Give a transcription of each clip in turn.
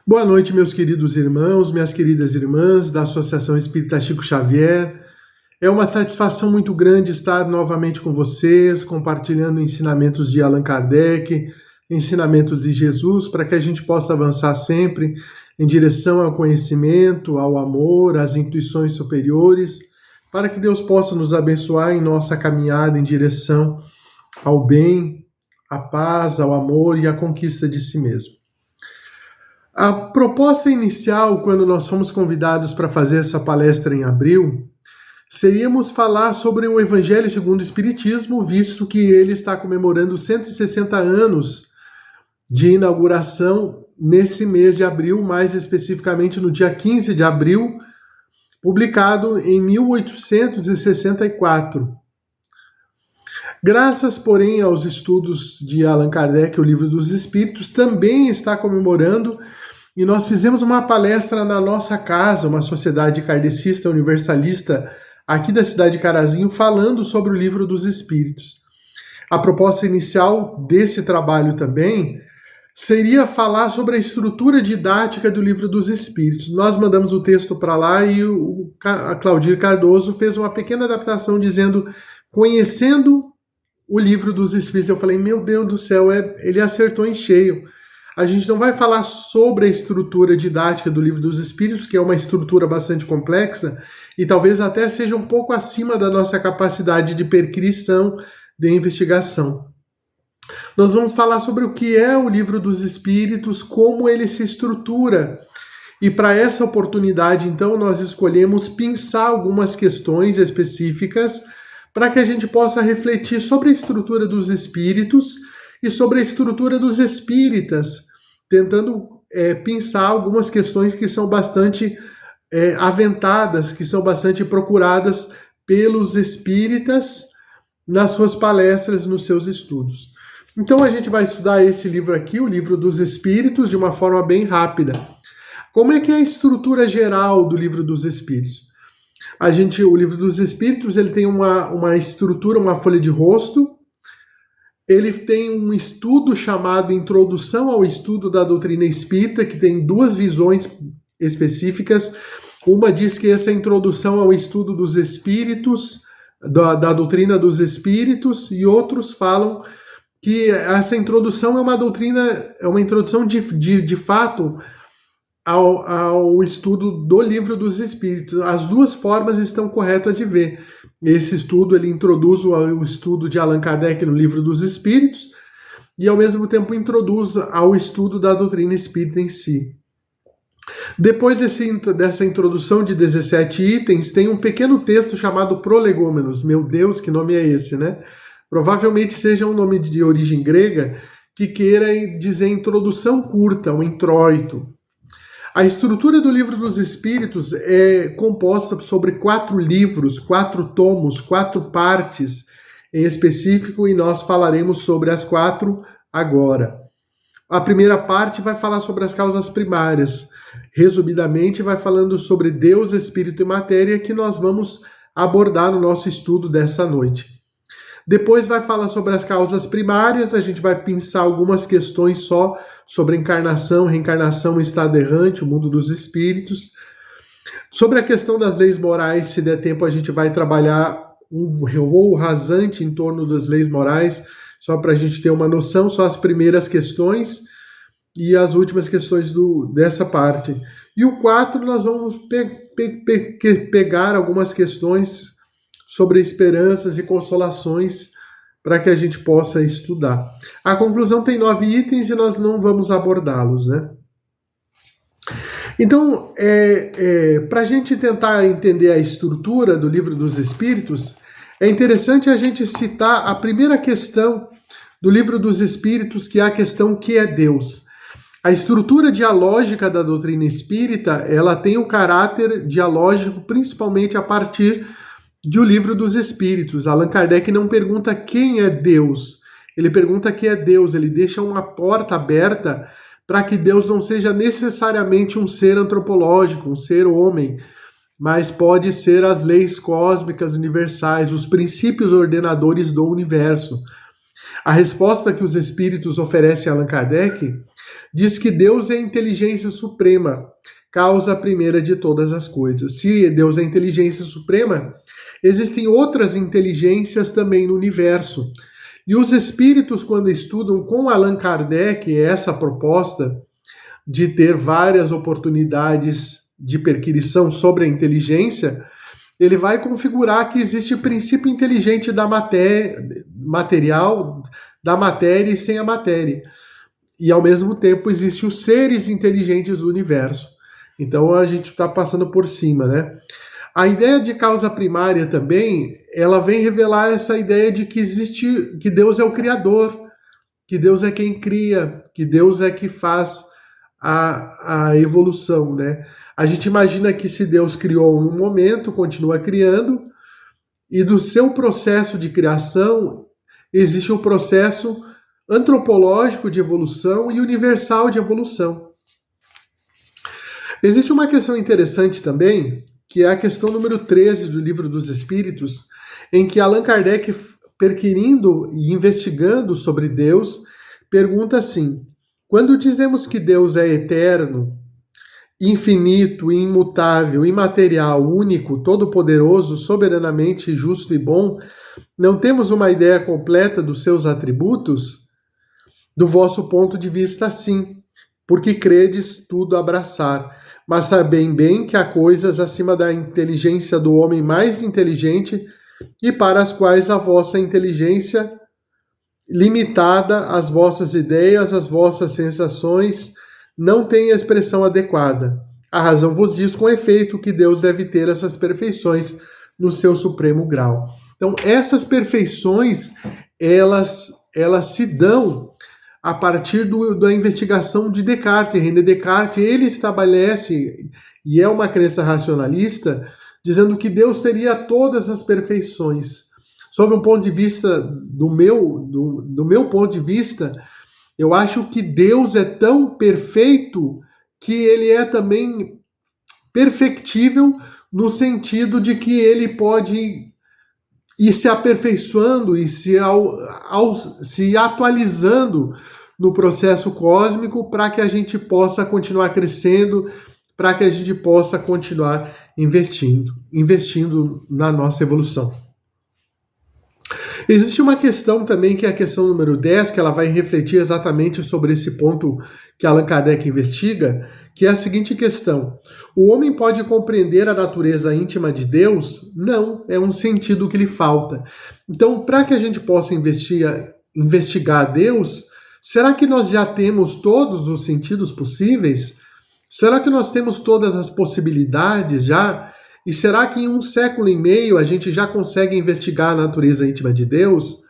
Boa noite, meus queridos irmãos, minhas queridas irmãs da Associação Espírita Chico Xavier. É uma satisfação muito grande estar novamente com vocês, compartilhando ensinamentos de Allan Kardec, ensinamentos de Jesus, para que a gente possa avançar sempre em direção ao conhecimento, ao amor, às intuições superiores, para que Deus possa nos abençoar em nossa caminhada em direção ao bem, à paz, ao amor e à conquista de si mesmo. A proposta inicial, quando nós fomos convidados para fazer essa palestra em abril, seríamos falar sobre o Evangelho segundo o Espiritismo, visto que ele está comemorando 160 anos de inauguração nesse mês de abril, mais especificamente no dia 15 de abril, publicado em 1864. Graças, porém, aos estudos de Allan Kardec, o Livro dos Espíritos, também está comemorando. E nós fizemos uma palestra na nossa casa, uma sociedade kardecista universalista aqui da cidade de Carazinho, falando sobre o Livro dos Espíritos. A proposta inicial desse trabalho também seria falar sobre a estrutura didática do Livro dos Espíritos. Nós mandamos o texto para lá e a Claudir Cardoso fez uma pequena adaptação dizendo, conhecendo o Livro dos Espíritos. Eu falei, meu Deus do céu, ele acertou em cheio. A gente não vai falar sobre a estrutura didática do Livro dos Espíritos, que é uma estrutura bastante complexa e talvez até seja um pouco acima da nossa capacidade de percrição, de investigação. Nós vamos falar sobre o que é o Livro dos Espíritos, como ele se estrutura. E para essa oportunidade, então, nós escolhemos pensar algumas questões específicas para que a gente possa refletir sobre a estrutura dos espíritos e sobre a estrutura dos espíritas, tentando pensar algumas questões que são bastante aventadas, que são bastante procuradas pelos espíritas nas suas palestras, nos seus estudos. Então a gente vai estudar esse livro aqui, o Livro dos Espíritos, de uma forma bem rápida. Como é que é a estrutura geral do Livro dos Espíritos? O Livro dos Espíritos ele tem uma estrutura, uma folha de rosto. Ele tem um estudo chamado Introdução ao Estudo da Doutrina Espírita, que tem duas visões específicas. Uma diz que essa introdução ao estudo dos espíritos, da doutrina dos espíritos, e outros falam que essa introdução é uma introdução de fato ao estudo do Livro dos Espíritos. As duas formas estão corretas de ver. Esse estudo ele introduz o estudo de Allan Kardec no Livro dos Espíritos e, ao mesmo tempo, introduz ao estudo da doutrina espírita em si. Depois dessa introdução de 17 itens, tem um pequeno texto chamado Prolegômenos. Meu Deus, que nome é esse, né? Provavelmente seja um nome de origem grega que queira dizer introdução curta, um introito. A estrutura do Livro dos Espíritos é composta sobre 4 livros, 4 tomos, 4 partes em específico, e nós falaremos sobre as 4 agora. A primeira parte vai falar sobre as causas primárias. Resumidamente, vai falando sobre Deus, Espírito e Matéria, que nós vamos abordar no nosso estudo dessa noite. Depois vai falar sobre as causas primárias, a gente vai pensar algumas questões só sobre encarnação, reencarnação no estado errante, o mundo dos espíritos. Sobre a questão das leis morais, se der tempo, a gente vai trabalhar um voo rasante em torno das leis morais, só para a gente ter uma noção, só as primeiras questões e as últimas questões dessa parte. E o 4, nós vamos pegar algumas questões sobre esperanças e consolações para que a gente possa estudar. A conclusão tem 9 itens e nós não vamos abordá-los, né? Então, para a gente tentar entender a estrutura do Livro dos Espíritos, é interessante a gente citar a primeira questão do Livro dos Espíritos, que é a questão que é Deus. A estrutura dialógica da doutrina espírita, ela tem um caráter dialógico principalmente a partir do Livro dos Espíritos. Allan Kardec não pergunta quem é Deus, ele pergunta que é Deus, ele deixa uma porta aberta para que Deus não seja necessariamente um ser antropológico, um ser homem, mas pode ser as leis cósmicas universais, os princípios ordenadores do universo. A resposta que os espíritos oferecem a Allan Kardec diz que Deus é a inteligência suprema, causa primeira de todas as coisas. Se Deus é a inteligência suprema, existem outras inteligências também no universo. E os espíritos, quando estudam com Allan Kardec essa proposta de ter várias oportunidades de perquisição sobre a inteligência, ele vai configurar que existe o princípio inteligente da material, da matéria e sem a matéria. E, ao mesmo tempo, existem os seres inteligentes do universo. Então, a gente está passando por cima, né? A ideia de causa primária também, ela vem revelar essa ideia de que existe, que Deus é o Criador, que Deus é quem cria, que Deus é que faz a evolução, né? A gente imagina que se Deus criou em um momento, continua criando, e do seu processo de criação existe um processo antropológico de evolução e universal de evolução. Existe uma questão interessante também, que é a questão número 13 do Livro dos Espíritos, em que Allan Kardec, perquirindo e investigando sobre Deus, pergunta assim: quando dizemos que Deus é eterno, infinito, imutável, imaterial, único, todo-poderoso, soberanamente justo e bom, não temos uma ideia completa dos seus atributos? Do vosso ponto de vista, sim, porque credes tudo abraçar. Mas sabem bem que há coisas acima da inteligência do homem mais inteligente e para as quais a vossa inteligência, limitada às vossas ideias, às vossas sensações, não tem a expressão adequada. A razão vos diz com efeito que Deus deve ter essas perfeições no seu supremo grau. Então, essas perfeições, elas se dão a partir da investigação de Descartes. René Descartes, ele estabelece, e é uma crença racionalista, dizendo que Deus teria todas as perfeições. Sob um ponto de vista, do meu ponto de vista, eu acho que Deus é tão perfeito que ele é também perfectível no sentido de que ele pode ir se aperfeiçoando e se atualizando no processo cósmico para que a gente possa continuar crescendo, para que a gente possa continuar investindo na nossa evolução. Existe uma questão também, que é a questão número 10, que ela vai refletir exatamente sobre esse ponto que Allan Kardec investiga, que é a seguinte questão: o homem pode compreender a natureza íntima de Deus? Não, é um sentido que lhe falta. Então, para que a gente possa investigar Deus, será que nós já temos todos os sentidos possíveis? Será que nós temos todas as possibilidades já? E será que em 1 século e meio a gente já consegue investigar a natureza íntima de Deus?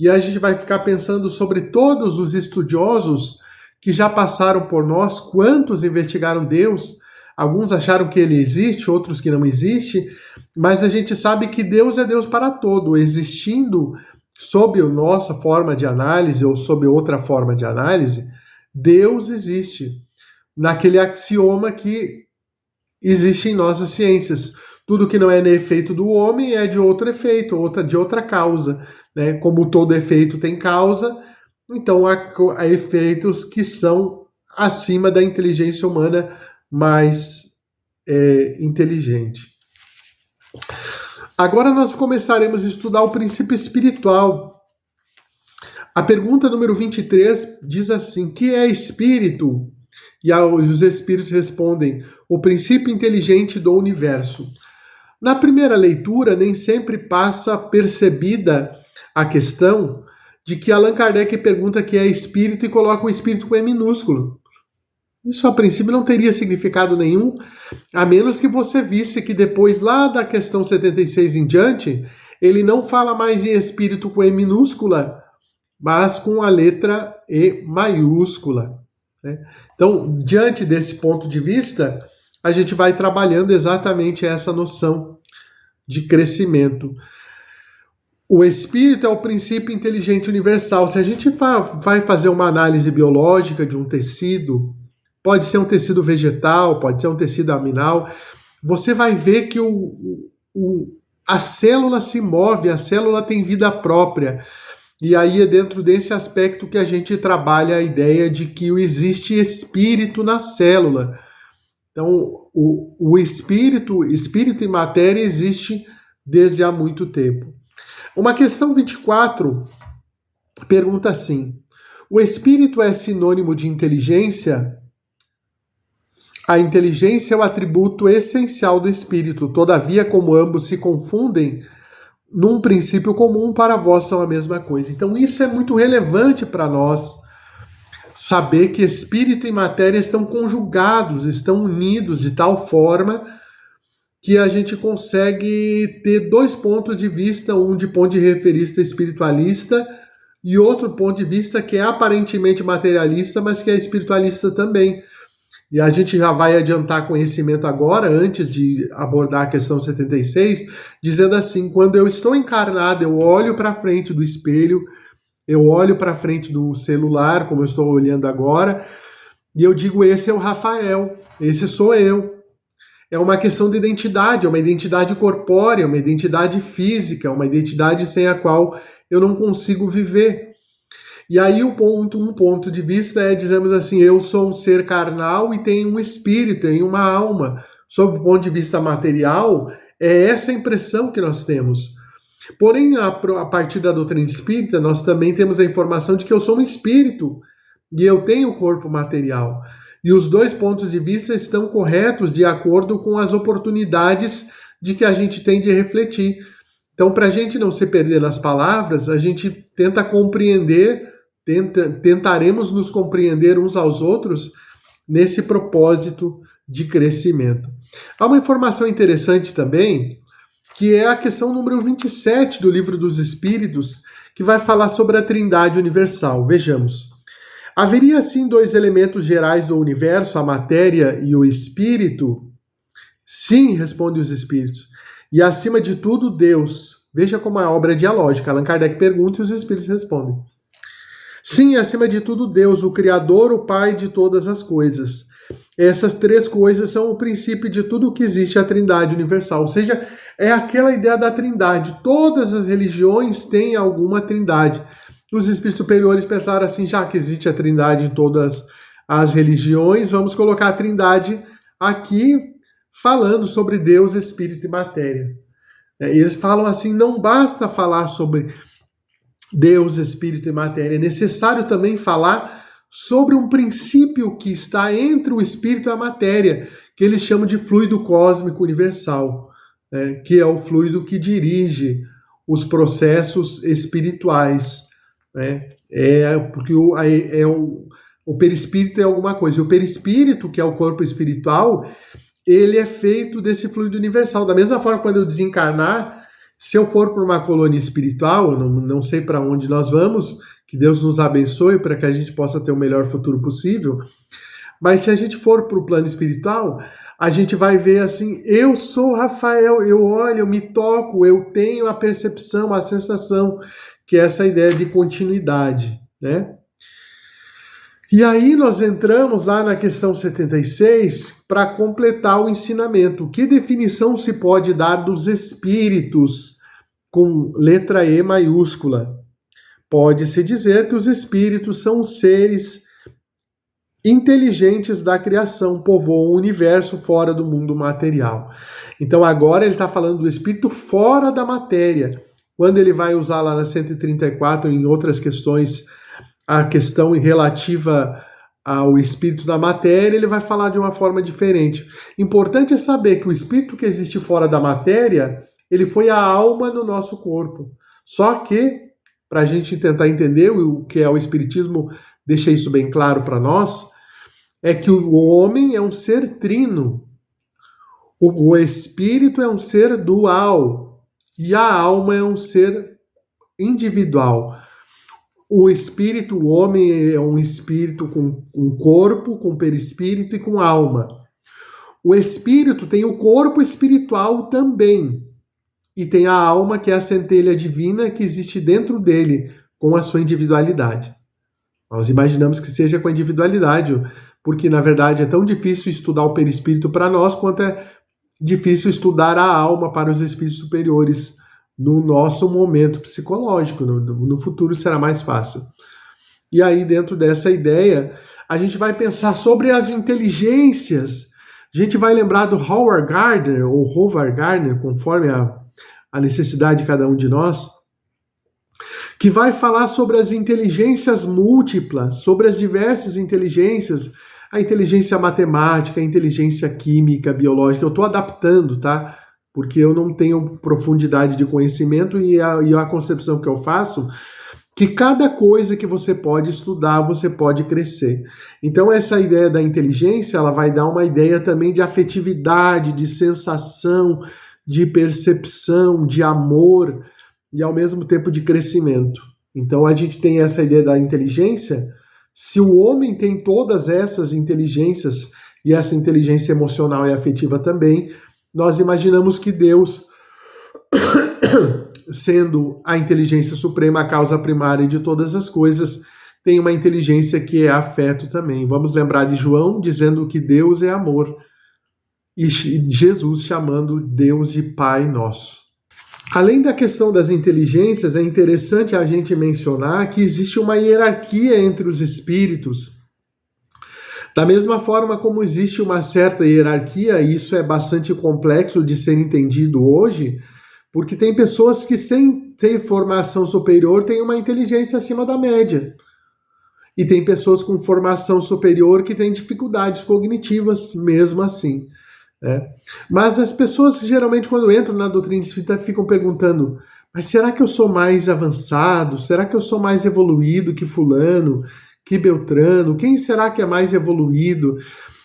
E a gente vai ficar pensando sobre todos os estudiosos que já passaram por nós, quantos investigaram Deus? Alguns acharam que ele existe, outros que não existe, mas a gente sabe que Deus é Deus para todo, existindo sob a nossa forma de análise ou sob outra forma de análise, Deus existe. Naquele axioma que existe em nossas ciências. Tudo que não é efeito do homem é de outro efeito, de outra causa. Né? Como todo efeito tem causa, então há efeitos que são acima da inteligência humana mais inteligente. Agora nós começaremos a estudar o princípio espiritual. A pergunta número 23 diz assim: que é espírito? E os espíritos respondem: o princípio inteligente do universo. Na primeira leitura, nem sempre passa percebida a questão de que Allan Kardec pergunta que é espírito e coloca o espírito com E minúsculo. Isso, a princípio, não teria significado nenhum, a menos que você visse que depois, lá da questão 76 em diante, ele não fala mais em espírito com E minúscula, mas com a letra E maiúscula. Né? Então, diante desse ponto de vista, a gente vai trabalhando exatamente essa noção de crescimento. O espírito é o princípio inteligente universal. Se a gente vai fazer uma análise biológica de um tecido, pode ser um tecido vegetal, pode ser um tecido aminal, você vai ver que a célula se move, a célula tem vida própria. E aí é dentro desse aspecto que a gente trabalha a ideia de que existe espírito na célula. Então, o espírito e matéria existe desde há muito tempo. Uma questão 24 pergunta assim: o espírito é sinônimo de inteligência? A inteligência é o atributo essencial do espírito. Todavia, como ambos se confundem, num princípio comum, para vós são a mesma coisa. Então, isso é muito relevante para nós, saber que espírito e matéria estão conjugados, estão unidos de tal forma que a gente consegue ter dois pontos de vista, um de ponto de referência espiritualista e outro ponto de vista que é aparentemente materialista, mas que é espiritualista também. E a gente já vai adiantar conhecimento agora, antes de abordar a questão 76, dizendo assim: quando eu estou encarnado, eu olho para frente do espelho, eu olho para frente do celular, como eu estou olhando agora, e eu digo: esse é o Rafael, esse sou eu. É uma questão de identidade, é uma identidade corpórea, uma identidade física, uma identidade sem a qual eu não consigo viver. E aí um ponto de vista é, dizemos assim, eu sou um ser carnal e tenho um espírito, tenho uma alma. Sob o ponto de vista material, é essa a impressão que nós temos. Porém, a partir da doutrina espírita, nós também temos a informação de que eu sou um espírito e eu tenho corpo material. E os dois pontos de vista estão corretos de acordo com as oportunidades de que a gente tem de refletir. Então, para a gente não se perder nas palavras, a gente tenta compreender, tentaremos nos compreender uns aos outros nesse propósito de crescimento. Há uma informação interessante também, que é a questão número 27 do Livro dos Espíritos, que vai falar sobre a Trindade Universal. Vejamos. Haveria, assim, dois elementos gerais do universo, a matéria e o espírito? Sim, respondem os espíritos. E, acima de tudo, Deus. Veja como a obra é dialógica. Allan Kardec pergunta e os espíritos respondem. Sim, acima de tudo, Deus, o Criador, o Pai de todas as coisas. Essas três coisas são o princípio de tudo o que existe, a Trindade Universal. Ou seja, é aquela ideia da Trindade. Todas as religiões têm alguma Trindade. Os espíritos superiores pensaram assim, já que existe a Trindade em todas as religiões, vamos colocar a Trindade aqui falando sobre Deus, Espírito e Matéria. Eles falam assim, não basta falar sobre Deus, Espírito e Matéria, é necessário também falar sobre um princípio que está entre o Espírito e a Matéria, que eles chamam de fluido cósmico universal, que é o fluido que dirige os processos espirituais. Porque o perispírito é alguma coisa. E o perispírito, que é o corpo espiritual, ele é feito desse fluido universal. Da mesma forma, quando eu desencarnar, se eu for para uma colônia espiritual, não sei para onde nós vamos, que Deus nos abençoe para que a gente possa ter o melhor futuro possível, mas se a gente for para o plano espiritual, a gente vai ver assim, eu sou Rafael, eu olho, eu me toco, eu tenho a percepção, a sensação, que é essa ideia de continuidade, né? E aí nós entramos lá na questão 76 para completar o ensinamento. Que definição se pode dar dos espíritos com letra E maiúscula? Pode-se dizer que os espíritos são seres inteligentes da criação, povoam o universo fora do mundo material. Então agora ele está falando do espírito fora da matéria. Quando ele vai usar lá na 134, em outras questões, a questão relativa ao espírito da matéria, ele vai falar de uma forma diferente. Importante é saber que o espírito que existe fora da matéria, ele foi a alma no nosso corpo. Só que, para a gente tentar entender o que é o espiritismo, deixa isso bem claro para nós, é que o homem é um ser trino. O espírito é um ser dual. E a alma é um ser individual. O espírito, o homem é um espírito com um corpo, com perispírito e com alma. O espírito tem o corpo espiritual também. E tem a alma, que é a centelha divina que existe dentro dele, com a sua individualidade. Nós imaginamos que seja com a individualidade, porque na verdade é tão difícil estudar o perispírito para nós, quanto é difícil estudar a alma para os espíritos superiores no nosso momento psicológico. No futuro será mais fácil. E aí, dentro dessa ideia, a gente vai pensar sobre as inteligências. A gente vai lembrar do Howard Gardner, ou Howard Gardner, conforme a necessidade de cada um de nós, que vai falar sobre as inteligências múltiplas, sobre as diversas inteligências, a inteligência matemática, a inteligência química, biológica. Eu estou adaptando, tá? Porque eu não tenho profundidade de conhecimento e a concepção que eu faço, que cada coisa que você pode estudar, você pode crescer. Então essa ideia da inteligência, ela vai dar uma ideia também de afetividade, de sensação, de percepção, de amor e ao mesmo tempo de crescimento. Então a gente tem essa ideia da inteligência. Se o homem tem todas essas inteligências e essa inteligência emocional e afetiva também, nós imaginamos que Deus, sendo a inteligência suprema, a causa primária de todas as coisas, tem uma inteligência que é afeto também. Vamos lembrar de João dizendo que Deus é amor e Jesus chamando Deus de Pai Nosso. Além da questão das inteligências, é interessante a gente mencionar que existe uma hierarquia entre os espíritos. Da mesma forma como existe uma certa hierarquia, e isso é bastante complexo de ser entendido hoje, porque tem pessoas que, sem ter formação superior, têm uma inteligência acima da média. E tem pessoas com formação superior que têm dificuldades cognitivas mesmo assim. Mas as pessoas, geralmente, quando entram na doutrina espírita, ficam perguntando: mas será que eu sou mais avançado? Será que eu sou mais evoluído que fulano, que Beltrano? Quem será que é mais evoluído?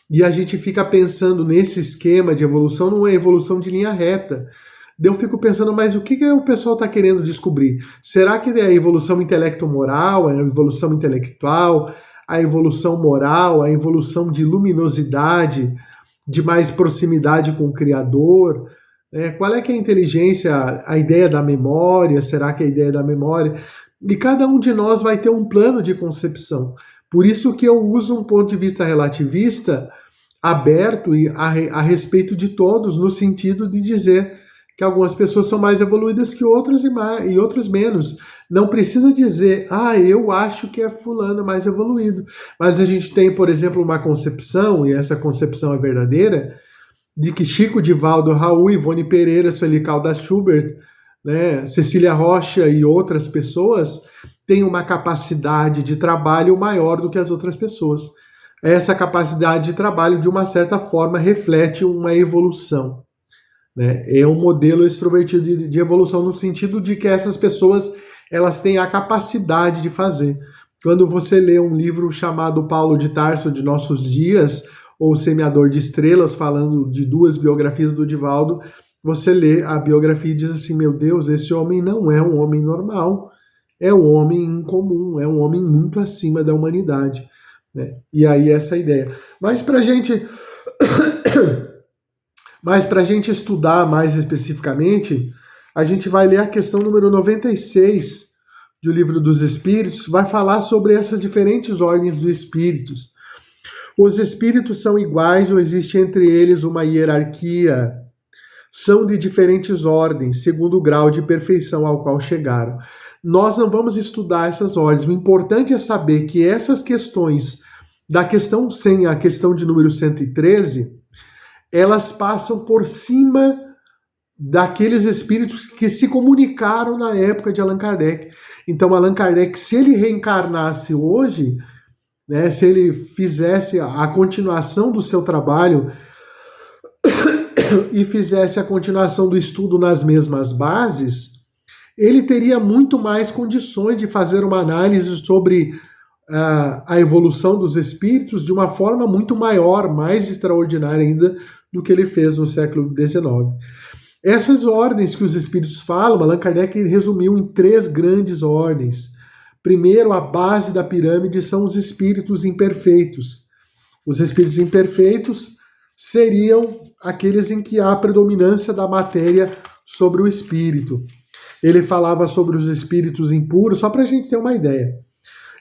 E a gente fica pensando nesse esquema de evolução, não é evolução de linha reta. Eu fico pensando, mas o que o pessoal está querendo descobrir? Será que é a evolução intelecto-moral, a evolução intelectual, a evolução moral, a evolução de luminosidade, de mais proximidade com o Criador? Qual é que é a inteligência, a ideia da memória? Será que é a ideia da memória? E cada um de nós vai ter um plano de concepção. Por isso que eu uso um ponto de vista relativista aberto a respeito de todos, no sentido de dizer que algumas pessoas são mais evoluídas que outras e outros menos. Não precisa dizer, eu acho que é fulano mais evoluído. Mas a gente tem, por exemplo, uma concepção, e essa concepção é verdadeira, de que Chico Divaldo, Raul, Ivone Pereira, Sueli Caldas Schubert, Cecília Rocha e outras pessoas têm uma capacidade de trabalho maior do que as outras pessoas. Essa capacidade de trabalho, de uma certa forma, reflete uma evolução. É um modelo extrovertido de evolução, no sentido de que essas pessoas, elas têm a capacidade de fazer. Quando você lê um livro chamado Paulo de Tarso de Nossos Dias, ou Semeador de Estrelas, falando de duas biografias do Divaldo, você lê a biografia e diz assim: meu Deus, esse homem não é um homem normal, é um homem incomum, é um homem muito acima da humanidade. E aí essa ideia. Mas para a gente estudar mais especificamente, a gente vai ler a questão número 96 do Livro dos Espíritos, vai falar sobre essas diferentes ordens dos espíritos. Os espíritos são iguais ou existe entre eles uma hierarquia? São de diferentes ordens, segundo o grau de perfeição ao qual chegaram. Nós não vamos estudar essas ordens. O importante é saber que essas questões, da questão 100 à questão de número 113, elas passam por cima daqueles espíritos que se comunicaram na época de Allan Kardec. Então, Allan Kardec, se ele reencarnasse hoje, se ele fizesse a continuação do seu trabalho e fizesse a continuação do estudo nas mesmas bases, ele teria muito mais condições de fazer uma análise sobre a evolução dos espíritos de uma forma muito maior, mais extraordinária ainda do que ele fez no século XIX. Essas ordens que os espíritos falam, Allan Kardec resumiu em 3 grandes ordens. Primeiro, a base da pirâmide são os espíritos imperfeitos. Os espíritos imperfeitos seriam aqueles em que há a predominância da matéria sobre o espírito. Ele falava sobre os espíritos impuros, só para a gente ter uma ideia.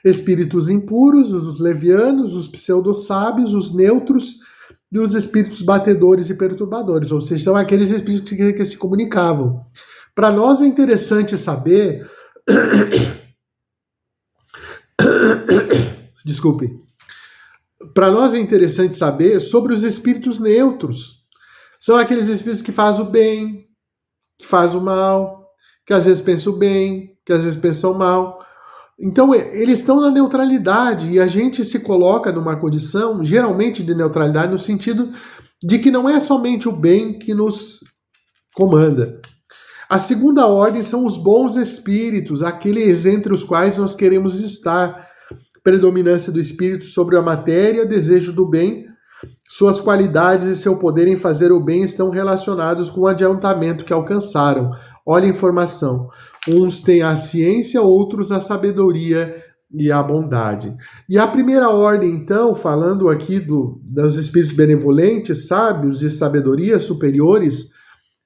Espíritos impuros, os levianos, os pseudo-sábios, os neutros e os espíritos batedores e perturbadores, ou seja, são aqueles espíritos que se comunicavam. Para nós é interessante saber. Desculpe. Para nós é interessante saber sobre os espíritos neutros. São aqueles espíritos que fazem o bem, que fazem o mal, que às vezes pensam bem, que às vezes pensam mal. Então, eles estão na neutralidade e a gente se coloca numa condição, geralmente, de neutralidade, no sentido de que não é somente o bem que nos comanda. A segunda ordem são os bons espíritos, aqueles entre os quais nós queremos estar. Predominância do espírito sobre a matéria, desejo do bem, suas qualidades e seu poder em fazer o bem estão relacionados com o adiantamento que alcançaram. Olha a informação. Uns têm a ciência, outros a sabedoria e a bondade. E a primeira ordem, então, falando aqui dos espíritos benevolentes, sábios de sabedoria, superiores.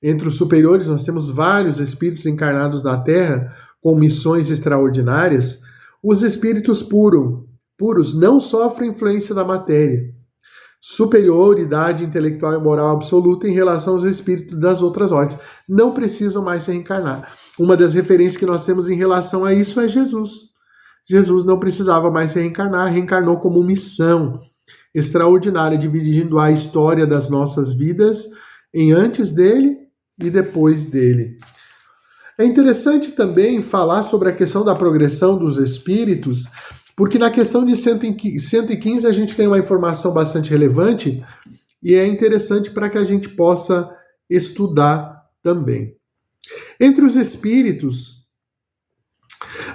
Entre os superiores nós temos vários espíritos encarnados na Terra com missões extraordinárias. Os espíritos puros não sofrem influência da matéria. Superioridade intelectual e moral absoluta em relação aos espíritos das outras ordens. Não precisam mais se reencarnar. Uma das referências que nós temos em relação a isso é Jesus. Jesus não precisava mais se reencarnar, reencarnou como missão extraordinária, dividindo a história das nossas vidas em antes dele e depois dele. É interessante também falar sobre a questão da progressão dos espíritos, porque na questão de 115 a gente tem uma informação bastante relevante e é interessante para que a gente possa estudar também. Entre os espíritos,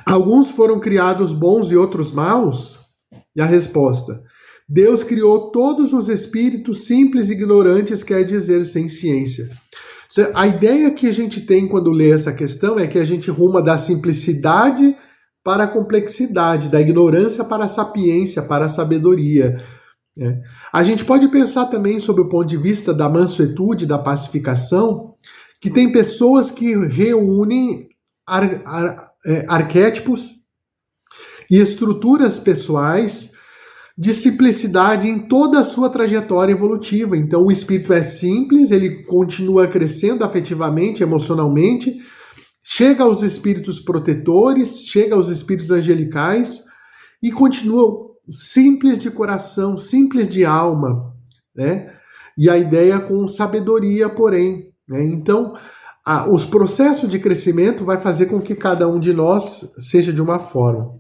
alguns foram criados bons e outros maus? E a resposta: Deus criou todos os espíritos simples e ignorantes, quer dizer, sem ciência. A ideia que a gente tem quando lê essa questão é que a gente ruma da simplicidade para a complexidade, da ignorância para a sapiência, para a sabedoria. A gente pode pensar também sob o ponto de vista da mansuetude, da pacificação, que tem pessoas que reúnem arquétipos e estruturas pessoais de simplicidade em toda a sua trajetória evolutiva. Então o espírito é simples, ele continua crescendo afetivamente, emocionalmente, chega aos espíritos protetores, chega aos espíritos angelicais e continua simples de coração, simples de alma, né? E a ideia com sabedoria, porém, né? Então, os processos de crescimento vai fazer com que cada um de nós seja de uma forma.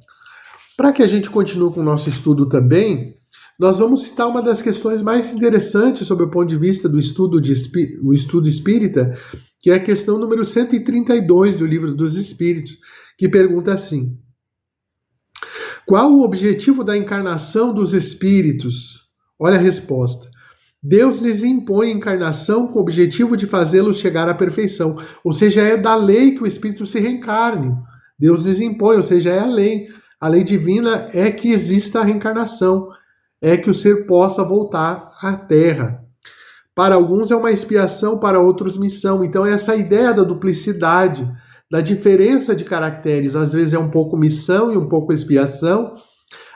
Para que a gente continue com o nosso estudo também, nós vamos citar uma das questões mais interessantes sob o ponto de vista do estudo espírita, que é a questão número 132 do Livro dos Espíritos, que pergunta assim: qual o objetivo da encarnação dos espíritos? Olha a resposta. Deus lhes impõe a encarnação com o objetivo de fazê-los chegar à perfeição. Ou seja, é da lei que o espírito se reencarne. Deus lhes impõe, ou seja, é a lei. A lei divina é que exista a reencarnação, é que o ser possa voltar à Terra. Para alguns é uma expiação, para outros missão. Então essa ideia da duplicidade, da diferença de caracteres, às vezes é um pouco missão e um pouco expiação,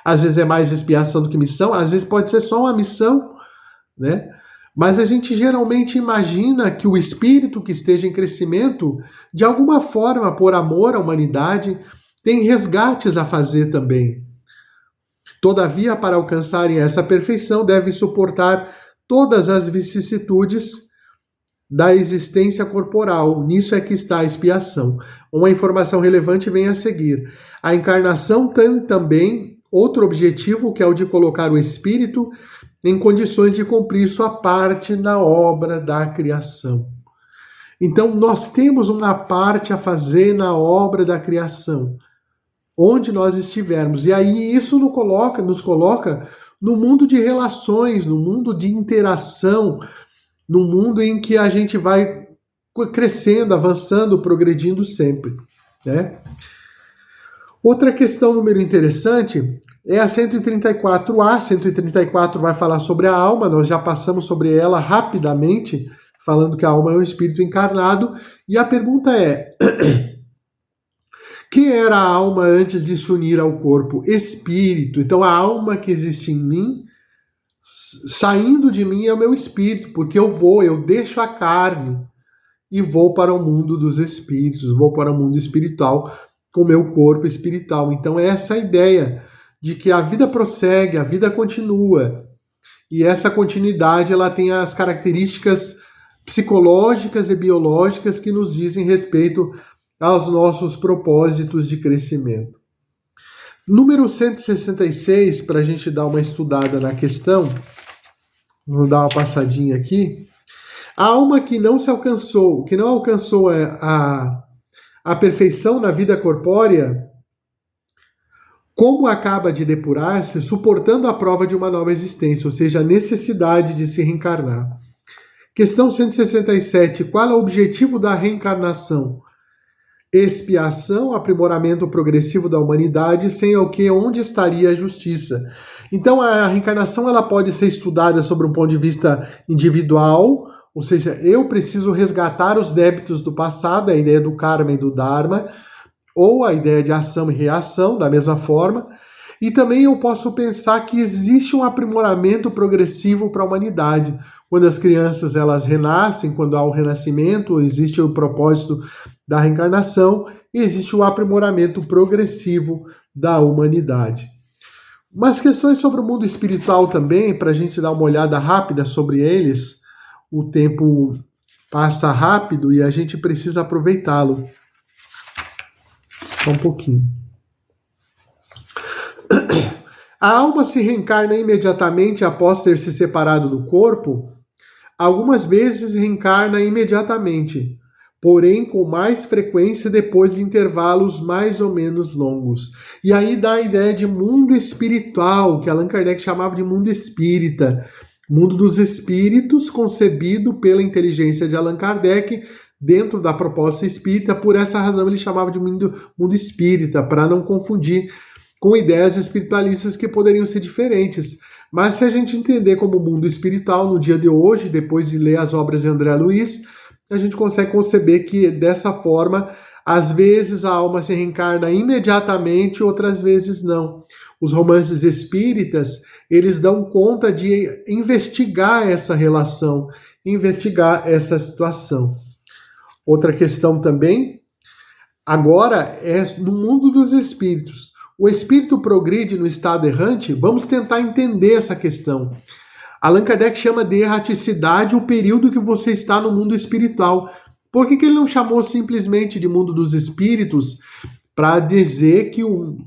às vezes é mais expiação do que missão, às vezes pode ser só uma missão, né? Mas a gente geralmente imagina que o espírito que esteja em crescimento, de alguma forma, por amor à humanidade, tem resgates a fazer também. Todavia, para alcançarem essa perfeição, devem suportar todas as vicissitudes da existência corporal. Nisso é que está a expiação. Uma informação relevante vem a seguir. A encarnação tem também outro objetivo, que é o de colocar o espírito em condições de cumprir sua parte na obra da criação. Então, nós temos uma parte a fazer na obra da criação, onde nós estivermos. E aí isso nos coloca no mundo de relações, no mundo de interação, no mundo em que a gente vai crescendo, avançando, progredindo sempre, né? Outra questão, número interessante, é a 134A. 134 vai falar sobre a alma, nós já passamos sobre ela rapidamente, falando que a alma é um espírito encarnado, e a pergunta é: que era a alma antes de se unir ao corpo? Espírito. Então a alma que existe em mim, saindo de mim é o meu espírito, porque eu deixo a carne. e vou para o mundo dos espíritos, vou para o mundo espiritual com o meu corpo espiritual. Então é essa ideia de que a vida prossegue, a vida continua. E essa continuidade ela tem as características psicológicas e biológicas que nos dizem respeito aos nossos propósitos de crescimento. Número 166, para a gente dar uma estudada na questão, vamos dar uma passadinha aqui. A alma que não alcançou a perfeição na vida corpórea, como acaba de depurar-se, suportando a prova de uma nova existência, ou seja, a necessidade de se reencarnar. Questão 167. Qual é o objetivo da reencarnação? Expiação, aprimoramento progressivo da humanidade, sem o que onde estaria a justiça? Então a reencarnação ela pode ser estudada sobre um ponto de vista individual, ou seja, eu preciso resgatar os débitos do passado, a ideia do karma e do dharma, ou a ideia de ação e reação, da mesma forma. E também eu posso pensar que existe um aprimoramento progressivo para a humanidade. Quando as crianças elas renascem, quando há o renascimento, existe o propósito da reencarnação e existe o aprimoramento progressivo da humanidade. Umas questões sobre o mundo espiritual também, para a gente dar uma olhada rápida sobre eles. O tempo passa rápido e a gente precisa aproveitá-lo. Só um pouquinho. A alma se reencarna imediatamente após ter se separado do corpo? Algumas vezes reencarna imediatamente, porém com mais frequência depois de intervalos mais ou menos longos. E aí dá a ideia de mundo espiritual, que Allan Kardec chamava de mundo espírita. Mundo dos espíritos, concebido pela inteligência de Allan Kardec dentro da proposta espírita. Por essa razão ele chamava de mundo espírita, para não confundir com ideias espiritualistas que poderiam ser diferentes. Mas se a gente entender como mundo espiritual no dia de hoje, depois de ler as obras de André Luiz, a gente consegue conceber que dessa forma, às vezes a alma se reencarna imediatamente, outras vezes não. Os romances espíritas, eles dão conta de investigar essa relação, investigar essa situação. Outra questão também, agora é no mundo dos espíritos. O espírito progride no estado errante? Vamos tentar entender essa questão. Allan Kardec chama de erraticidade o período que você está no mundo espiritual. Por que ele não chamou simplesmente de mundo dos espíritos para dizer que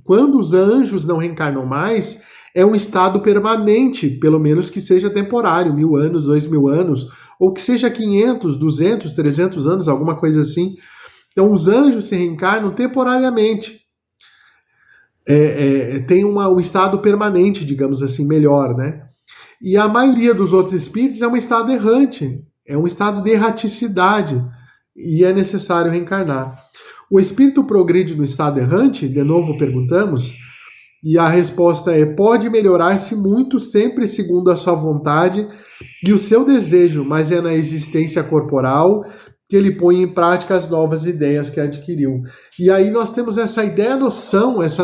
quando os anjos não reencarnam mais, é um estado permanente, pelo menos que seja temporário, 1000 anos, 2000 anos, ou que seja 500, 200, 300 anos, alguma coisa assim. Então os anjos se reencarnam temporariamente. Tem um estado permanente, digamos assim, melhor, né? E a maioria dos outros espíritos é um estado errante, é um estado de erraticidade, e é necessário reencarnar. O espírito progride no estado errante? De novo perguntamos, e a resposta é: pode melhorar-se muito, sempre segundo a sua vontade e o seu desejo, mas é na existência corporal que ele põe em prática as novas ideias que adquiriu. E aí nós temos essa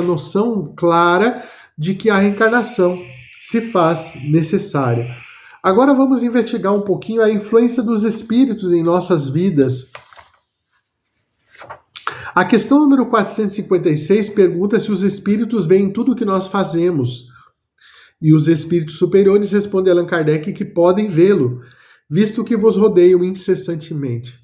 noção clara de que a reencarnação se faz necessária. Agora vamos investigar um pouquinho a influência dos espíritos em nossas vidas. A questão número 456 pergunta se os espíritos veem tudo o que nós fazemos. E os espíritos superiores respondem a Allan Kardec que podem vê-lo, visto que vos rodeiam incessantemente.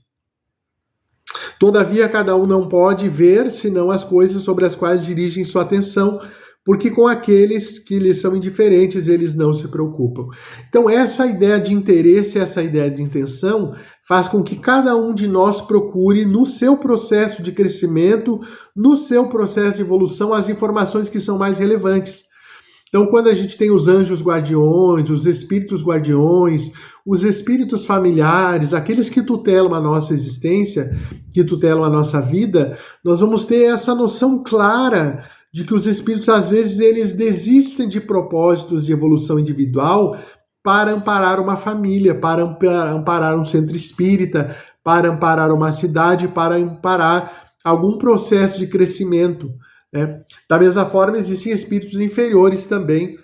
Todavia, cada um não pode ver senão as coisas sobre as quais dirigem sua atenção, porque com aqueles que lhes são indiferentes eles não se preocupam. Então essa ideia de interesse, essa ideia de intenção faz com que cada um de nós procure no seu processo de crescimento, no seu processo de evolução, as informações que são mais relevantes. Então quando a gente tem os anjos guardiões, os espíritos guardiões, os espíritos familiares, aqueles que tutelam a nossa existência, que tutelam a nossa vida, nós vamos ter essa noção clara de que os espíritos, às vezes, eles desistem de propósitos de evolução individual para amparar uma família, para amparar um centro espírita, para amparar uma cidade, para amparar algum processo de crescimento, né? Da mesma forma, existem espíritos inferiores também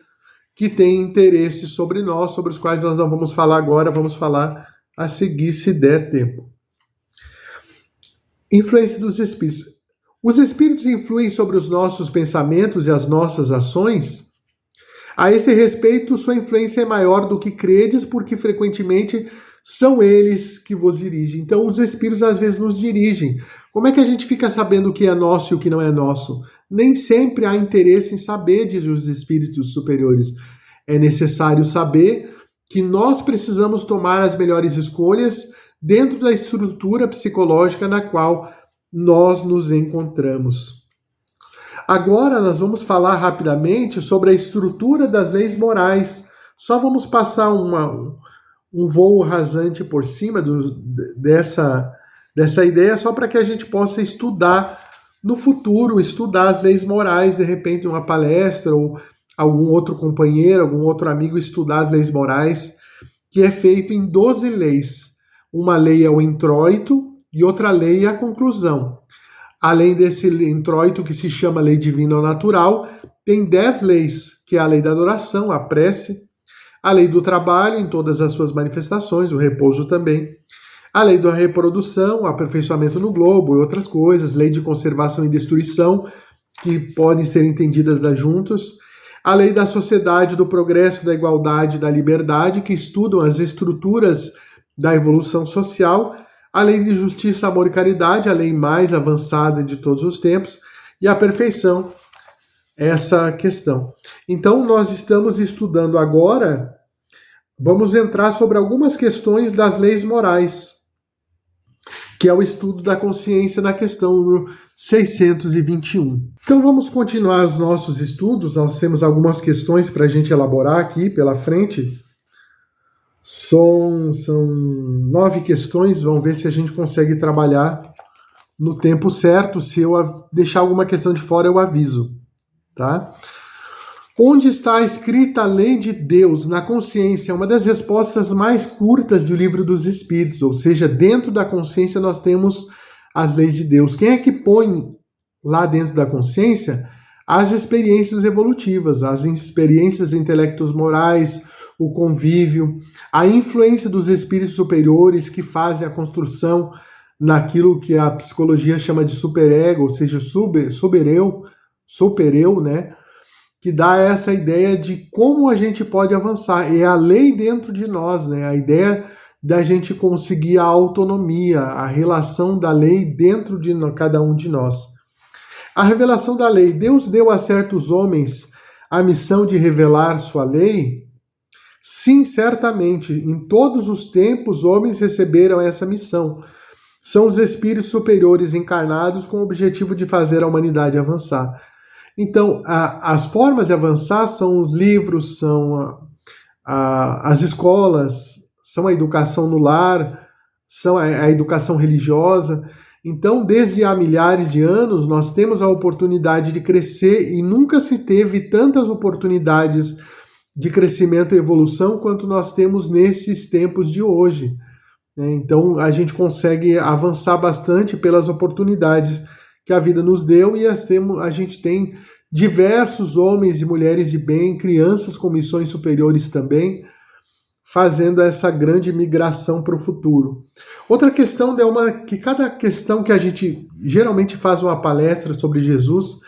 que têm interesse sobre nós, sobre os quais nós não vamos falar agora, vamos falar a seguir, se der tempo. Influência dos espíritos. Os espíritos influem sobre os nossos pensamentos e as nossas ações? A esse respeito, sua influência é maior do que credes, porque frequentemente são eles que vos dirigem. Então, os espíritos às vezes nos dirigem. Como é que a gente fica sabendo o que é nosso e o que não é nosso? Nem sempre há interesse em saber, dizem os espíritos superiores. É necessário saber que nós precisamos tomar as melhores escolhas dentro da estrutura psicológica na qual nós nos encontramos. Agora nós vamos falar rapidamente sobre a estrutura das leis morais. Só vamos passar um voo rasante por cima dessa ideia, só para que a gente possa estudar no futuro, estudar as leis morais, de repente uma palestra ou algum outro companheiro, algum outro amigo estudar as leis morais, que é feito em 12 leis. Uma lei é o introito e outra lei é a conclusão. Além desse introito que se chama lei divina ou natural, tem 10 leis, que é a lei da adoração, a prece, a lei do trabalho em todas as suas manifestações, o repouso também, a lei da reprodução, o aperfeiçoamento no globo e outras coisas, lei de conservação e destruição, que podem ser entendidas juntos, a lei da sociedade, do progresso, da igualdade, da liberdade, que estudam as estruturas da evolução social, a lei de justiça, amor e caridade, a lei mais avançada de todos os tempos, e a perfeição, essa questão. Então, nós estamos estudando agora, vamos entrar sobre algumas questões das leis morais, que é o estudo da consciência na questão número 621. Então, vamos continuar os nossos estudos, nós temos algumas questões para a gente elaborar aqui pela frente. São 9 questões, vamos ver se a gente consegue trabalhar no tempo certo. Se eu deixar alguma questão de fora, eu aviso, tá? Onde está escrita a lei de Deus na consciência? É uma das respostas mais curtas do Livro dos Espíritos, ou seja, dentro da consciência nós temos as leis de Deus. Quem é que põe lá dentro da consciência as experiências evolutivas, as experiências intelectos morais, o convívio, a influência dos espíritos superiores que fazem a construção naquilo que a psicologia chama de superego, ou seja, supereu, né? Que dá essa ideia de como a gente pode avançar. É a lei dentro de nós, né? A ideia da gente conseguir a autonomia, a relação da lei dentro de cada um de nós. A revelação da lei. Deus deu a certos homens a missão de revelar sua lei? Sim, certamente, em todos os tempos, homens receberam essa missão. São os espíritos superiores encarnados com o objetivo de fazer a humanidade avançar. Então, as formas de avançar são os livros, são as escolas, são a educação no lar, são a educação religiosa. Então, desde há milhares de anos, nós temos a oportunidade de crescer e nunca se teve tantas oportunidades de crescimento e evolução quanto nós temos nesses tempos de hoje. Então, a gente consegue avançar bastante pelas oportunidades que a vida nos deu e a gente tem diversos homens e mulheres de bem, crianças com missões superiores também, fazendo essa grande migração para o futuro. Outra questão que cada questão que a gente geralmente faz uma palestra sobre Jesus,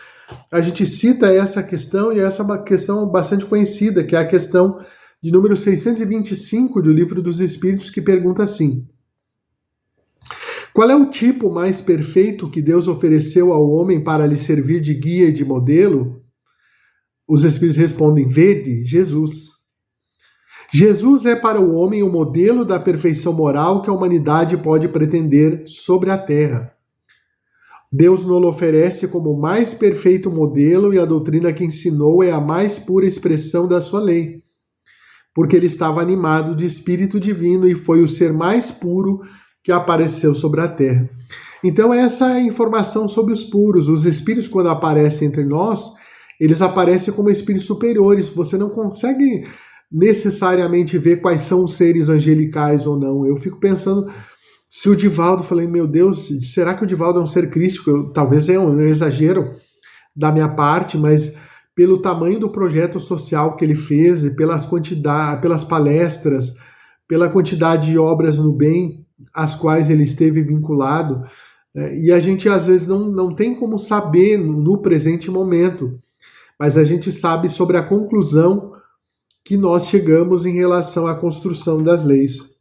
a gente cita essa questão, e essa é uma questão bastante conhecida, que é a questão de número 625 do Livro dos Espíritos, que pergunta assim: qual é o tipo mais perfeito que Deus ofereceu ao homem para lhe servir de guia e de modelo? Os Espíritos respondem: vede, Jesus. Jesus é para o homem o modelo da perfeição moral que a humanidade pode pretender sobre a Terra. Deus nos oferece como o mais perfeito modelo, e a doutrina que ensinou é a mais pura expressão da sua lei, porque ele estava animado de espírito divino e foi o ser mais puro que apareceu sobre a Terra. Então essa é a informação sobre os puros. Os espíritos, quando aparecem entre nós, eles aparecem como espíritos superiores. Você não consegue necessariamente ver quais são os seres angelicais ou não. Eu fico pensando, se o Divaldo, falei, meu Deus, será que o Divaldo é um ser crístico? Talvez é um exagero da minha parte, mas pelo tamanho do projeto social que ele fez e pelas palestras, pela quantidade de obras no bem às quais ele esteve vinculado, E a gente às vezes não tem como saber no presente momento, mas a gente sabe sobre a conclusão que nós chegamos em relação à construção das leis.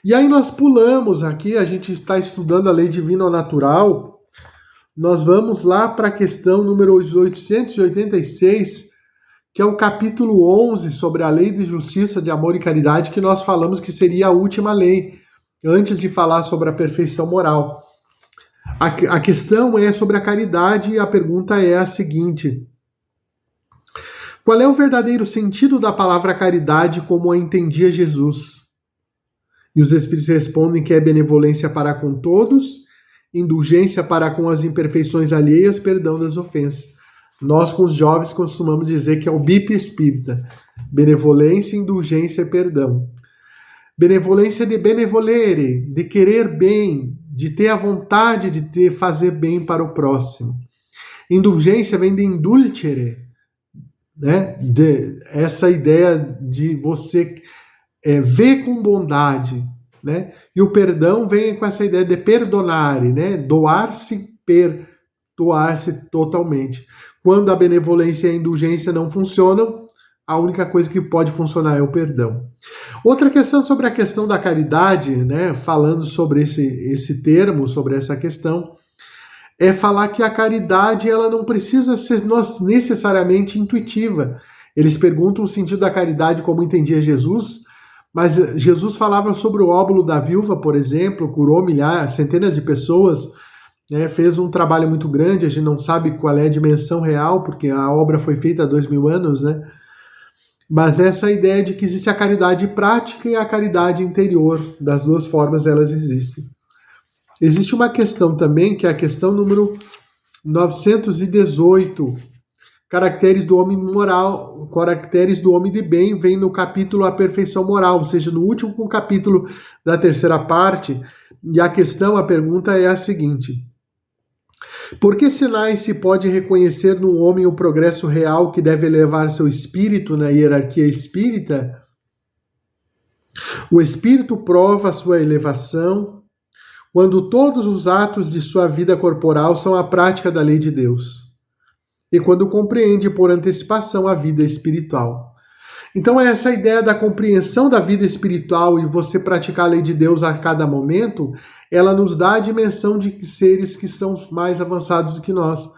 E aí nós pulamos aqui, a gente está estudando a lei divina ou natural, nós vamos lá para a questão número 886, que é o capítulo 11 sobre a lei de justiça, de amor e caridade, que nós falamos que seria a última lei, antes de falar sobre a perfeição moral. A questão é sobre a caridade e a pergunta é a seguinte: qual é o verdadeiro sentido da palavra caridade como a entendia Jesus? E os Espíritos respondem que é benevolência para com todos, indulgência para com as imperfeições alheias, perdão das ofensas. Nós, com os jovens, costumamos dizer que é o BIP espírita: benevolência, indulgência e perdão. Benevolência de benevolere, de querer bem, de ter a vontade de fazer bem para o próximo. Indulgência vem de indulcere, né? Essa ideia de você ver com bondade, né? E o perdão vem com essa ideia de perdonare, né? Doar-se totalmente. Quando a benevolência e a indulgência não funcionam, a única coisa que pode funcionar é o perdão. Outra questão sobre a questão da caridade, né? Falando sobre esse termo, sobre essa questão, é falar que a caridade ela não precisa ser necessariamente intuitiva. Eles perguntam o sentido da caridade como entendia Jesus, mas Jesus falava sobre o óbolo da viúva, por exemplo, curou centenas de pessoas, né, fez um trabalho muito grande, a gente não sabe qual é a dimensão real, porque a obra foi feita há 2000 anos, né? Mas essa ideia de que existe a caridade prática e a caridade interior, das duas formas elas existem. Existe uma questão também, que é a questão número 918, caracteres do homem moral, caracteres do homem de bem, vem no capítulo A Perfeição Moral, ou seja, no último capítulo da terceira parte, e a pergunta é a seguinte: por que sinais se pode reconhecer no homem o progresso real que deve elevar seu espírito na hierarquia espírita? O espírito prova a sua elevação quando todos os atos de sua vida corporal são a prática da lei de Deus, e quando compreende por antecipação a vida espiritual. Então é essa ideia da compreensão da vida espiritual e você praticar a lei de Deus a cada momento, ela nos dá a dimensão de seres que são mais avançados do que nós.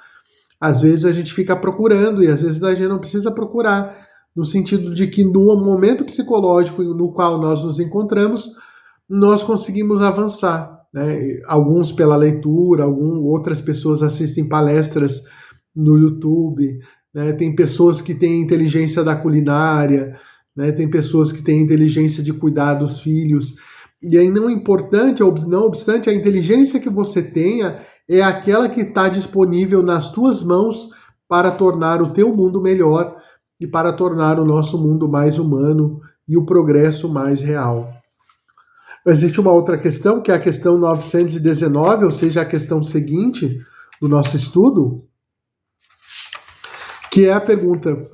Às vezes a gente fica procurando e às vezes a gente não precisa procurar, no sentido de que no momento psicológico no qual nós nos encontramos, nós conseguimos avançar, né? Alguns pela leitura, outras pessoas assistem palestras no YouTube, né? Tem pessoas que têm inteligência da culinária, né? Tem pessoas que têm inteligência de cuidar dos filhos. E aí não obstante, a inteligência que você tenha é aquela que está disponível nas tuas mãos para tornar o teu mundo melhor e para tornar o nosso mundo mais humano e o progresso mais real. Existe uma outra questão, que é a questão 919, ou seja, a questão seguinte do nosso estudo, que é a pergunta: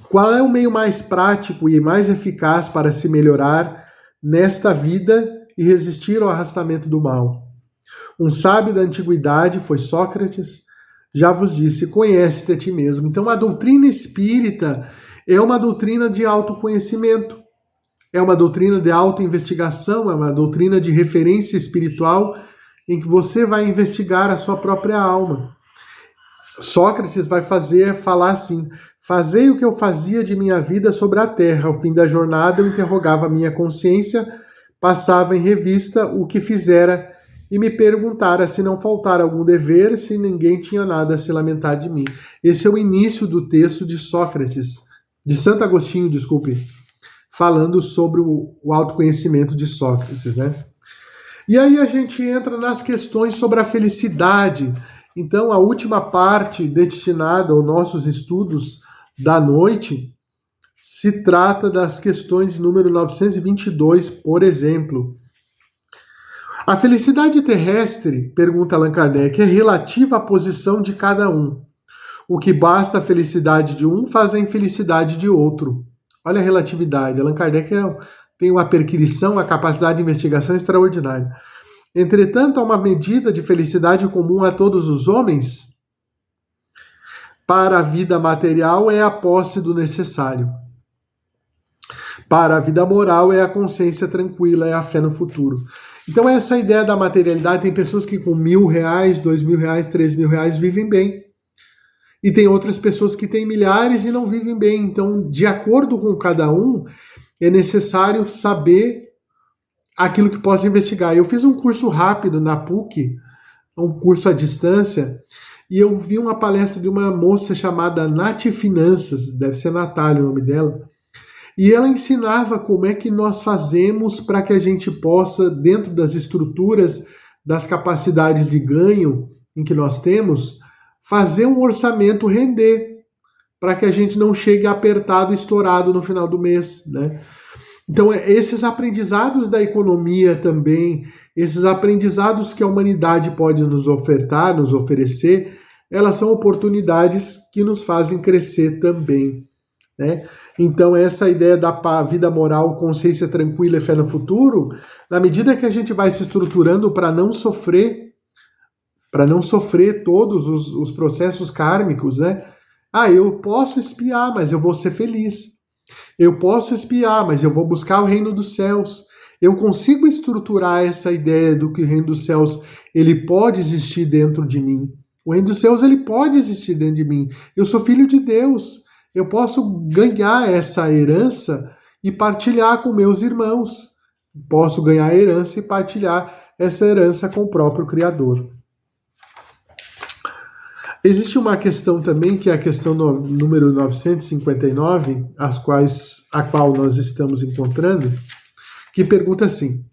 qual é o meio mais prático e mais eficaz para se melhorar nesta vida e resistir ao arrastamento do mal? Um sábio da antiguidade foi Sócrates, já vos disse, conhece-te a ti mesmo. Então a doutrina espírita é uma doutrina de autoconhecimento, é uma doutrina de autoinvestigação, é uma doutrina de referência espiritual em que você vai investigar a sua própria alma. Sócrates vai falar assim: fazei o que eu fazia de minha vida sobre a terra. Ao fim da jornada eu interrogava a minha consciência, passava em revista o que fizera e me perguntara se não faltara algum dever, se ninguém tinha nada a se lamentar de mim. Esse é o início do texto de Sócrates, de Santo Agostinho, desculpe, falando sobre o autoconhecimento de Sócrates, né? E aí a gente entra nas questões sobre a felicidade. Então, a última parte destinada aos nossos estudos da noite se trata das questões número 922, por exemplo. A felicidade terrestre, pergunta Allan Kardec, é relativa à posição de cada um. O que basta a felicidade de um faz a infelicidade de outro. Olha a relatividade. Allan Kardec tem uma perquisição, a capacidade de investigação extraordinária. Entretanto, há uma medida de felicidade comum a todos os homens. Para a vida material é a posse do necessário. Para a vida moral é a consciência tranquila, é a fé no futuro. Então essa ideia da materialidade, tem pessoas que com R$1.000, R$2.000, R$3.000 vivem bem. E tem outras pessoas que têm milhares e não vivem bem. Então, de acordo com cada um, é necessário saber aquilo que possa investigar. Eu fiz um curso rápido na PUC, um curso à distância, e eu vi uma palestra de uma moça chamada Nath Finanças, deve ser Natália o nome dela, e ela ensinava como é que nós fazemos para que a gente possa, dentro das estruturas, das capacidades de ganho em que nós temos, fazer um orçamento render, para que a gente não chegue apertado, estourado no final do mês, né? Então, esses aprendizados da economia também, esses aprendizados que a humanidade pode nos ofertar, nos oferecer, elas são oportunidades que nos fazem crescer também, né? Então, essa ideia da vida moral, consciência tranquila e fé no futuro, na medida que a gente vai se estruturando para não sofrer todos os processos kármicos, né? Eu posso espiar, mas eu vou ser feliz. Eu posso espiar, mas eu vou buscar o reino dos céus. Eu consigo estruturar essa ideia do que o reino dos céus ele pode existir dentro de mim. O reino dos céus ele pode existir dentro de mim. Eu sou filho de Deus. Eu posso ganhar essa herança e partilhar com meus irmãos. Posso ganhar a herança e partilhar essa herança com o próprio Criador. Existe uma questão também, que é a questão número 959, a qual nós estamos encontrando, que pergunta assim: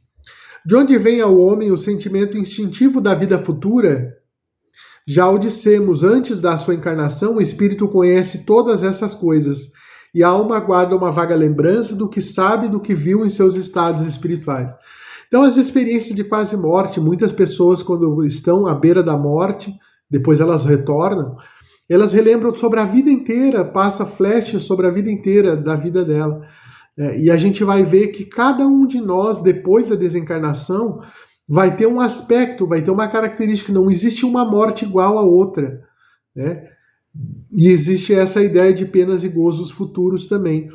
de onde vem ao homem o sentimento instintivo da vida futura? Já o dissemos, antes da sua encarnação, o espírito conhece todas essas coisas, e a alma guarda uma vaga lembrança do que sabe, do que viu em seus estados espirituais. Então, as experiências de quase morte, muitas pessoas, quando estão à beira da morte, depois elas retornam, elas relembram sobre a vida inteira, passa flash sobre a vida inteira da vida dela. E a gente vai ver que cada um de nós, depois da desencarnação, vai ter um aspecto, vai ter uma característica, não existe uma morte igual a outra, né? E existe essa ideia de penas e gozos futuros também.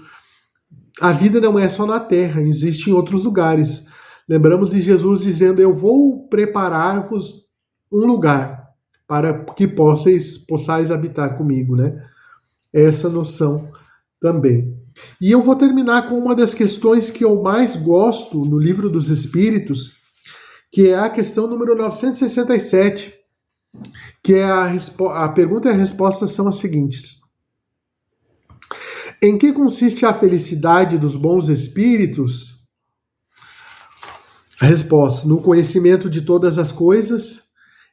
A vida não é só na Terra, existe em outros lugares. Lembramos de Jesus dizendo: eu vou preparar-vos um lugar para que possais habitar comigo, né? Essa noção também. E eu vou terminar com uma das questões que eu mais gosto no Livro dos Espíritos, que é a questão número 967, que é a pergunta e a resposta são as seguintes: em que consiste a felicidade dos bons espíritos? A resposta: no conhecimento de todas as coisas,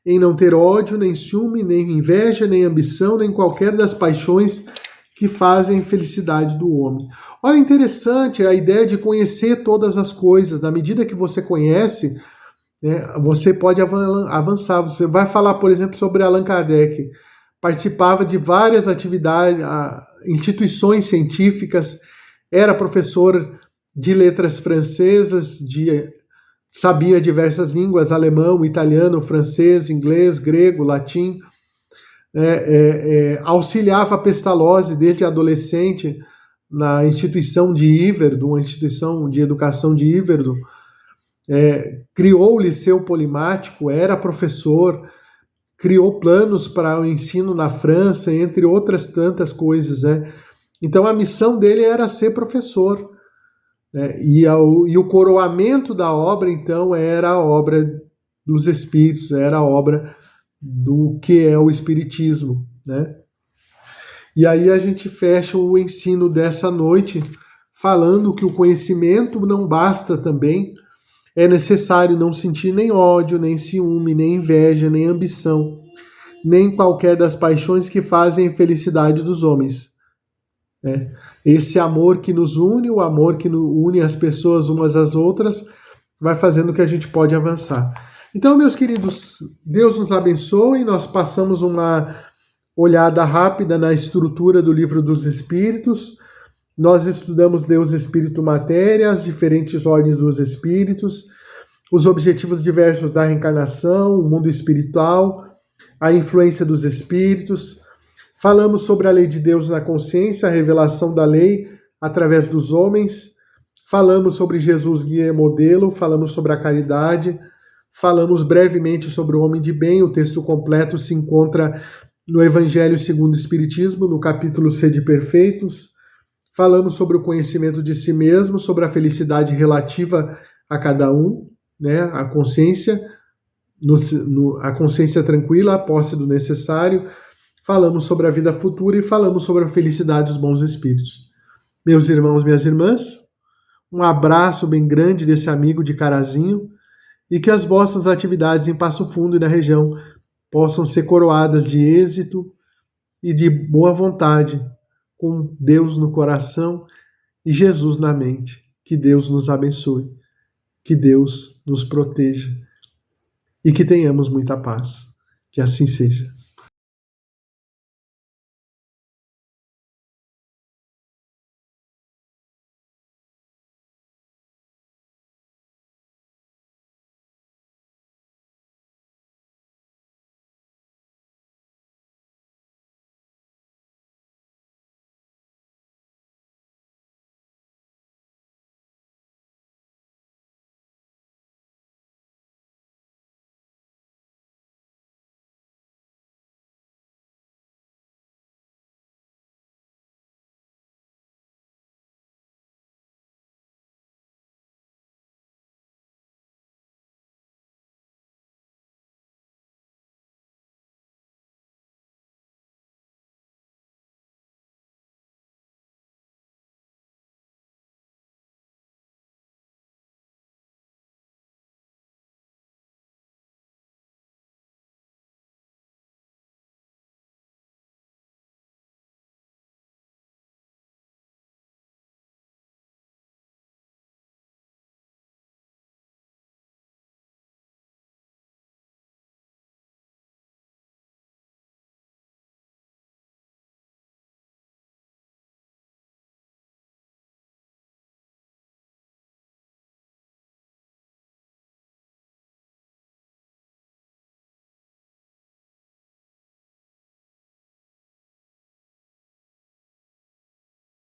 em não ter ódio, nem ciúme, nem inveja, nem ambição, nem qualquer das paixões que fazem a felicidade do homem. Olha, interessante a ideia de conhecer todas as coisas. Na medida que você conhece, você pode avançar. Você vai falar, por exemplo, sobre Allan Kardec. Participava de várias atividades, instituições científicas, era professor de letras francesas, sabia diversas línguas, alemão, italiano, francês, inglês, grego, latim, auxiliava a Pestalozzi desde adolescente na instituição de Yverdon, uma instituição de educação de Yverdon, criou o Liceu Polimático, era professor, criou planos para o ensino na França, entre outras tantas coisas, né? Então a missão dele era ser professor, né? E o coroamento da obra, então, era a obra dos Espíritos, era a obra do que é o Espiritismo, né? E aí a gente fecha o ensino dessa noite falando que o conhecimento não basta também. É necessário não sentir nem ódio, nem ciúme, nem inveja, nem ambição, nem qualquer das paixões que fazem a felicidade dos homens. Esse amor que nos une, o amor que une as pessoas umas às outras, vai fazendo que a gente pode avançar. Então, meus queridos, Deus nos abençoe. Nós passamos uma olhada rápida na estrutura do Livro dos Espíritos. Nós estudamos Deus, Espírito, Matéria, as diferentes ordens dos Espíritos, os objetivos diversos da reencarnação, o mundo espiritual, a influência dos espíritos. Falamos sobre a lei de Deus na consciência, a revelação da lei através dos homens. Falamos sobre Jesus guia e modelo, falamos sobre a caridade, falamos brevemente sobre o homem de bem. O texto completo se encontra no Evangelho segundo o Espiritismo, no capítulo Sede Perfeitos. Falamos sobre o conhecimento de si mesmo, sobre a felicidade relativa a cada um, né? A consciência, a consciência tranquila, a posse do necessário. Falamos sobre a vida futura e falamos sobre a felicidade dos bons espíritos. Meus irmãos, minhas irmãs, um abraço bem grande desse amigo de Carazinho e que as vossas atividades em Passo Fundo e na região possam ser coroadas de êxito e de boa vontade, com Deus no coração e Jesus na mente. Que Deus nos abençoe, que Deus nos proteja e que tenhamos muita paz. Que assim seja.